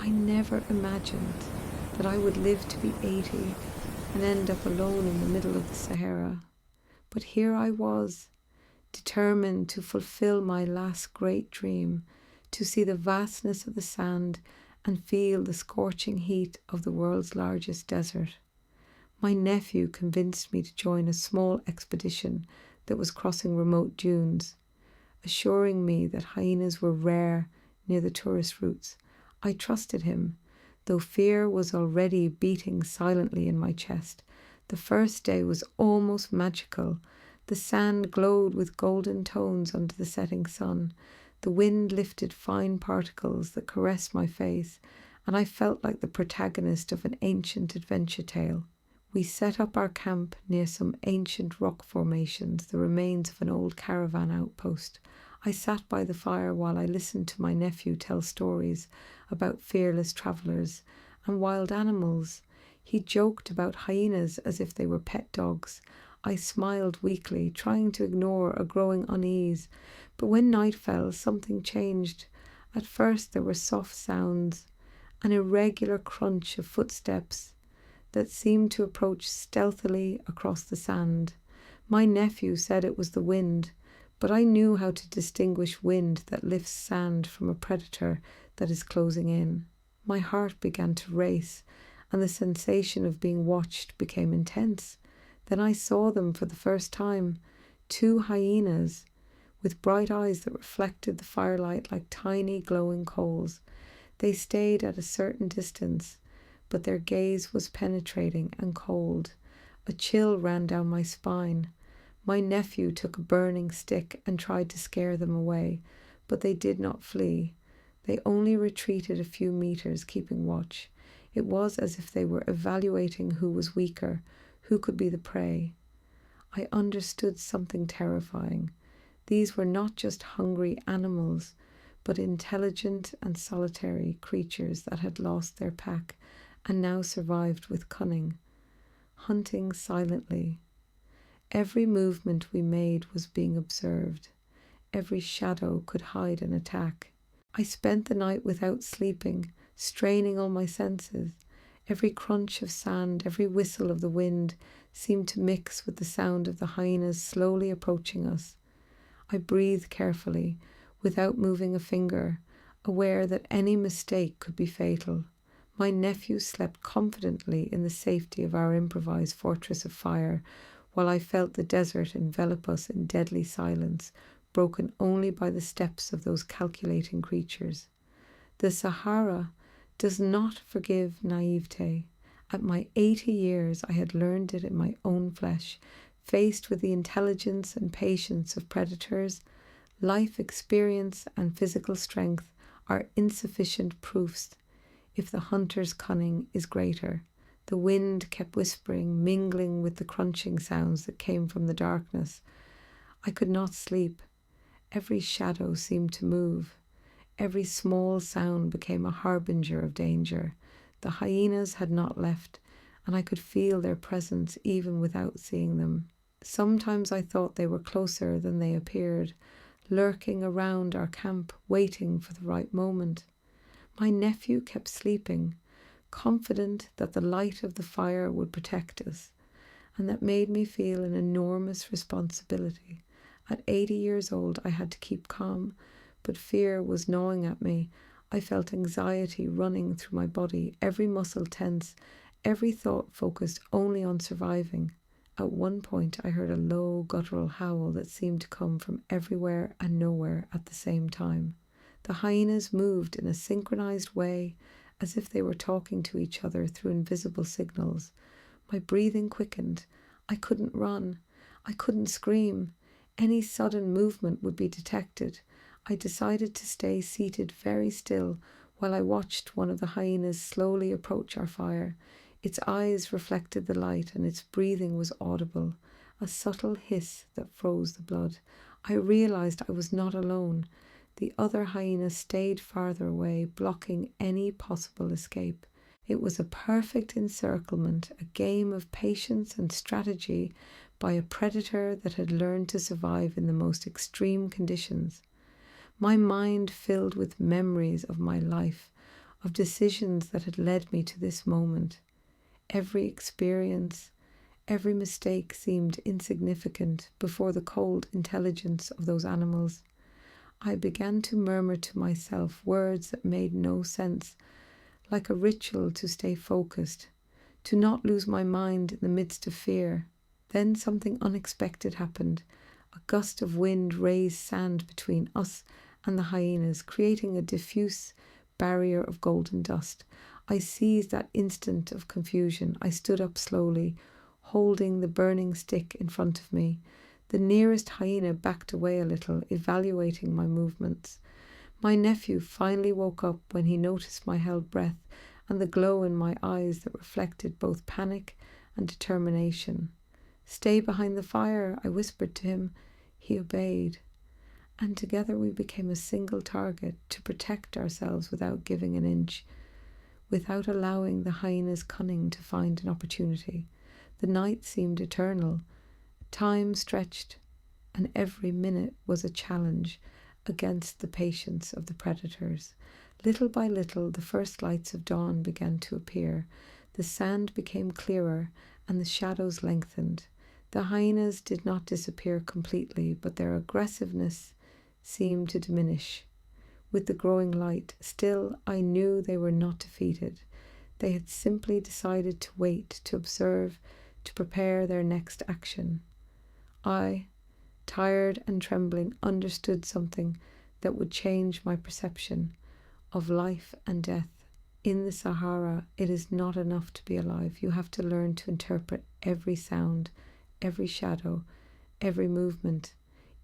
I never imagined that I would live to be 80 and end up alone in the middle of the Sahara. But here I was, determined to fulfill my last great dream, to see the vastness of the sand and feel the scorching heat of the world's largest desert. My nephew convinced me to join a small expedition that was crossing remote dunes, assuring me that hyenas were rare near the tourist routes. I trusted him, though fear was already beating silently in my chest. The first day was almost magical. The sand glowed with golden tones under the setting sun. The wind lifted fine particles that caressed my face, and I felt like the protagonist of an ancient adventure tale. We set up our camp near some ancient rock formations, the remains of an old caravan outpost. I sat by the fire while I listened to my nephew tell stories about fearless travellers and wild animals. He joked about hyenas as if they were pet dogs. I smiled weakly, trying to ignore a growing unease. But when night fell, something changed. At first there were soft sounds, an irregular crunch of footsteps that seemed to approach stealthily across the sand. My nephew said it was the wind, but I knew how to distinguish wind that lifts sand from a predator that is closing in. My heart began to race, and the sensation of being watched became intense. Then I saw them for the first time, 2 hyenas with bright eyes that reflected the firelight like tiny glowing coals. They stayed at a certain distance, but their gaze was penetrating and cold. A chill ran down my spine. My nephew took a burning stick and tried to scare them away, but they did not flee. They only retreated a few meters, keeping watch. It was as if they were evaluating who was weaker, who could be the prey. I understood something terrifying. These were not just hungry animals, but intelligent and solitary creatures that had lost their pack and now survived with cunning, hunting silently. Every movement we made was being observed. Every shadow could hide an attack. I spent the night without sleeping, straining all my senses. Every crunch of sand, every whistle of the wind seemed to mix with the sound of the hyenas slowly approaching us. I breathed carefully, without moving a finger, aware that any mistake could be fatal. My nephew slept confidently in the safety of our improvised fortress of fire, while I felt the desert envelop us in deadly silence, broken only by the steps of those calculating creatures. The Sahara does not forgive naivete. At my 80 years, I had learned it in my own flesh. Faced with the intelligence and patience of predators, life experience and physical strength are insufficient proofs if the hunter's cunning is greater. The wind kept whispering, mingling with the crunching sounds that came from the darkness. I could not sleep. Every shadow seemed to move. Every small sound became a harbinger of danger. The hyenas had not left, and I could feel their presence even without seeing them. Sometimes I thought they were closer than they appeared, lurking around our camp, waiting for the right moment. My nephew kept sleeping, confident that the light of the fire would protect us, and that made me feel an enormous responsibility. At 80 years old, I had to keep calm, but fear was gnawing at me. I felt anxiety running through my body, every muscle tense, every thought focused only on surviving. At one point, I heard a low, guttural howl that seemed to come from everywhere and nowhere at the same time. The hyenas moved in a synchronized way, as if they were talking to each other through invisible signals. My breathing quickened. I couldn't run. I couldn't scream. Any sudden movement would be detected. I decided to stay seated very still while I watched one of the hyenas slowly approach our fire. Its eyes reflected the light and its breathing was audible, a subtle hiss that froze the blood. I realized I was not alone. The other hyena stayed farther away, blocking any possible escape. It was a perfect encirclement, a game of patience and strategy by a predator that had learned to survive in the most extreme conditions. My mind filled with memories of my life, of decisions that had led me to this moment. Every experience, every mistake seemed insignificant before the cold intelligence of those animals. I began to murmur to myself words that made no sense, like a ritual to stay focused, to not lose my mind in the midst of fear. Then something unexpected happened. A gust of wind raised sand between us and the hyenas, creating a diffuse barrier of golden dust. I seized that instant of confusion. I stood up slowly, holding the burning stick in front of me. The nearest hyena backed away a little, evaluating my movements. My nephew finally woke up when he noticed my held breath and the glow in my eyes that reflected both panic and determination. "Stay behind the fire," I whispered to him. He obeyed, and together we became a single target to protect ourselves without giving an inch, without allowing the hyena's cunning to find an opportunity. The night seemed eternal. Time stretched, and every minute was a challenge against the patience of the predators. Little by little, the first lights of dawn began to appear. The sand became clearer, and the shadows lengthened. The hyenas did not disappear completely, but their aggressiveness seemed to diminish with the growing light. Still, I knew they were not defeated. They had simply decided to wait, to observe, to prepare their next action. I, tired and trembling, understood something that would change my perception of life and death. In the Sahara, it is not enough to be alive. You have to learn to interpret every sound, every shadow, every movement.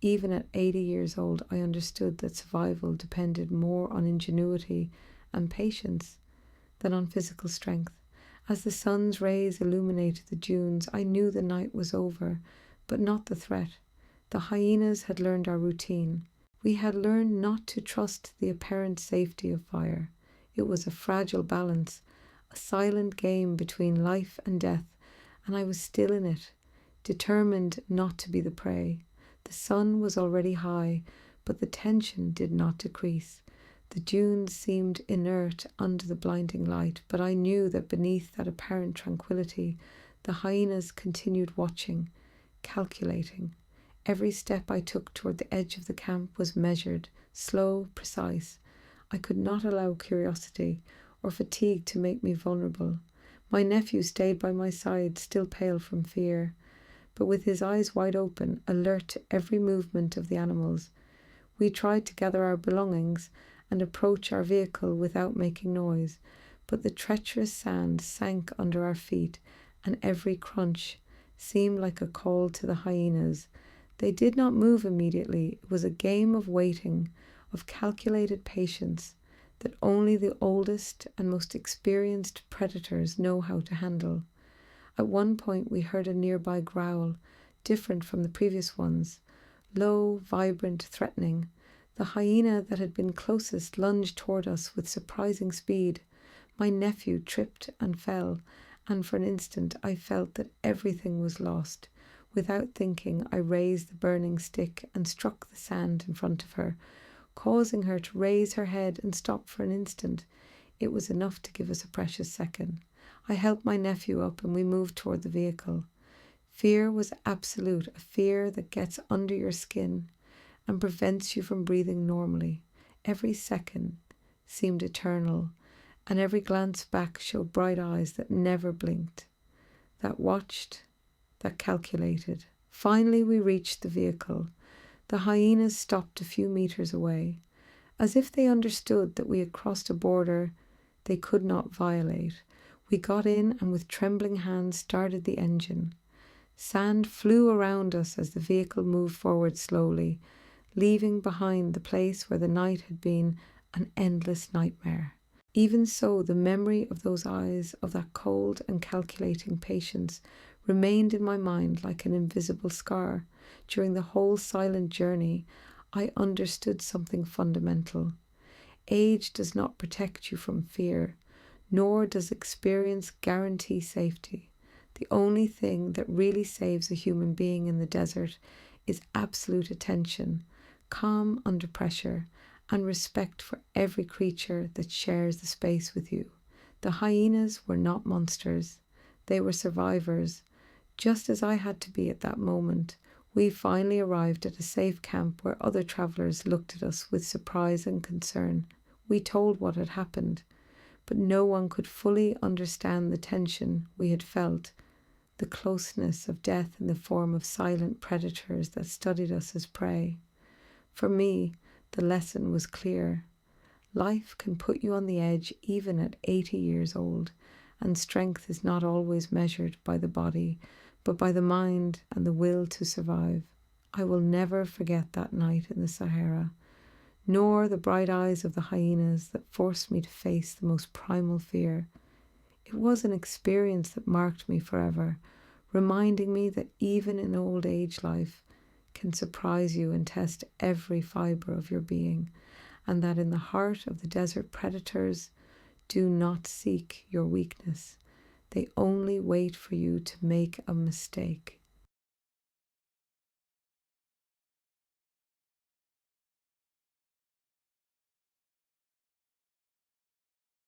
Even at 80 years old, I understood that survival depended more on ingenuity and patience than on physical strength. As the sun's rays illuminated the dunes, I knew the night was over, but not the threat. The hyenas had learned our routine. We had learned not to trust the apparent safety of fire. It was a fragile balance, a silent game between life and death, and I was still in it, determined not to be the prey. The sun was already high, but the tension did not decrease. The dunes seemed inert under the blinding light, but I knew that beneath that apparent tranquility, the hyenas continued watching, calculating. Every step I took toward the edge of the camp was measured, slow, precise. I could not allow curiosity or fatigue to make me vulnerable. My nephew stayed by my side, still pale from fear, but with his eyes wide open, alert to every movement of the animals. We tried to gather our belongings and approach our vehicle without making noise, but the treacherous sand sank under our feet, and every crunch seemed like a call to the hyenas. They did not move immediately. It was a game of waiting, of calculated patience that only the oldest and most experienced predators know how to handle. At one point we heard a nearby growl, different from the previous ones, low, vibrant, threatening. The hyena that had been closest lunged toward us with surprising speed. My nephew tripped and fell, and for an instant I felt that everything was lost. Without thinking, I raised the burning stick and struck the sand in front of her, causing her to raise her head and stop for an instant. It was enough to give us a precious second. I helped my nephew up and we moved toward the vehicle. Fear was absolute, a fear that gets under your skin and prevents you from breathing normally. Every second seemed eternal, and every glance back showed bright eyes that never blinked, that watched, that calculated. Finally, we reached the vehicle. The hyenas stopped a few meters away, as if they understood that we had crossed a border they could not violate. We got in and with trembling hands started the engine. Sand flew around us as the vehicle moved forward slowly, leaving behind the place where the night had been an endless nightmare. Even so, the memory of those eyes, of that cold and calculating patience, remained in my mind like an invisible scar. During the whole silent journey, I understood something fundamental. Age does not protect you from fear, nor does experience guarantee safety. The only thing that really saves a human being in the desert is absolute attention, calm under pressure, and respect for every creature that shares the space with you. The hyenas were not monsters, they were survivors, just as I had to be at that moment. We finally arrived at a safe camp where other travellers looked at us with surprise and concern. We told what had happened, but no one could fully understand the tension we had felt, the closeness of death in the form of silent predators that studied us as prey. For me, the lesson was clear. Life can put you on the edge even at 80 years old, and strength is not always measured by the body, but by the mind and the will to survive. I will never forget that night in the Sahara, nor the bright eyes of the hyenas that forced me to face the most primal fear. It was an experience that marked me forever, reminding me that even in old age life can surprise you and test every fibre of your being, and that in the heart of the desert predators do not seek your weakness. They only wait for you to make a mistake.